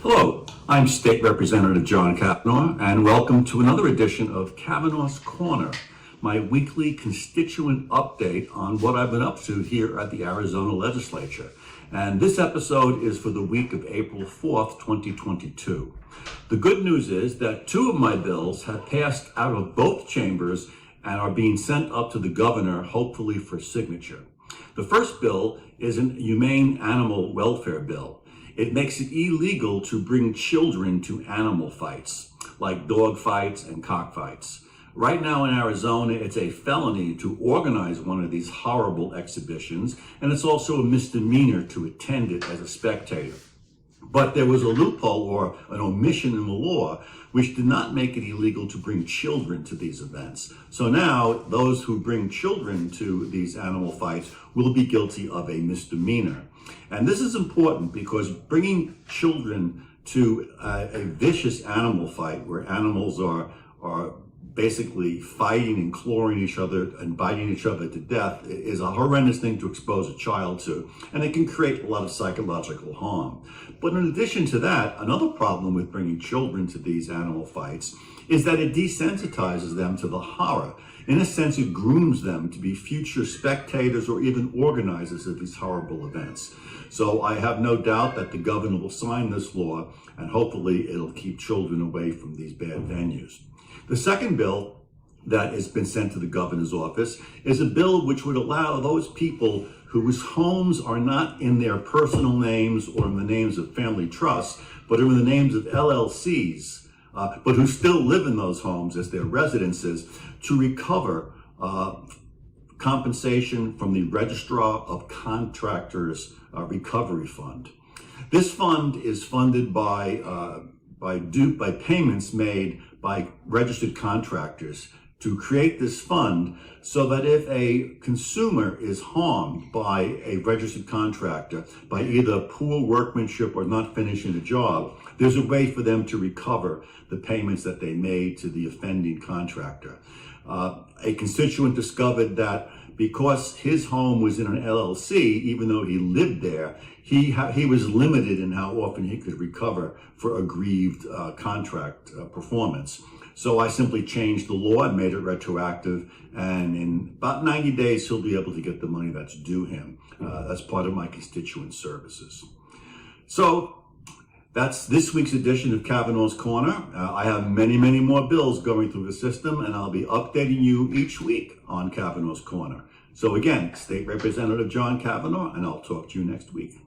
Hello, I'm State Representative John Kavanagh, and welcome to another edition of Kavanagh's Corner, my weekly constituent update on what I've been up to here at the Arizona Legislature. And this episode is for the week of April 4th, 2022. The good news is that two of my bills have passed out of both chambers and are being sent up to the governor, hopefully for signature. The first bill is an humane animal welfare bill. It makes it illegal to bring children to animal fights, like dog fights and cockfights. Right now in Arizona, it's a felony to organize one of these horrible exhibitions, and it's also a misdemeanor to attend it as a spectator. But there was a loophole or an omission in the law which did not make it illegal to bring children to these events. So now those who bring children to these animal fights will be guilty of a misdemeanor. And this is important because bringing children to a vicious animal fight where animals are basically fighting and clawing each other and biting each other to death is a horrendous thing to expose a child to, and it can create a lot of psychological harm. But in addition to that, another problem with bringing children to these animal fights is that it desensitizes them to the horror. In a sense, it grooms them to be future spectators or even organizers of these horrible events. So I have no doubt that the governor will sign this law, and hopefully it'll keep children away from these bad venues. The second bill that has been sent to the governor's office is a bill which would allow those people whose homes are not in their personal names or in the names of family trusts, but are in the names of LLCs, but who still live in those homes as their residences, to recover compensation from the Registrar of Contractors Recovery Fund. This fund is funded by payments made by registered contractors to create this fund so that if a consumer is harmed by a registered contractor by either poor workmanship or not finishing a job, there's a way for them to recover the payments that they made to the offending contractor. A constituent discovered that because his home was in an LLC, even though he lived there, he was limited in how often he could recover for aggrieved contract performance. So I simply changed the law and made it retroactive, and in about 90 days he'll be able to get the money that's due him as part of my constituent services. So that's this week's edition of Kavanaugh's Corner. I have many more bills going through the system, and I'll be updating you each week on Kavanaugh's Corner. So again, State Representative John Kavanagh, and I'll talk to you next week.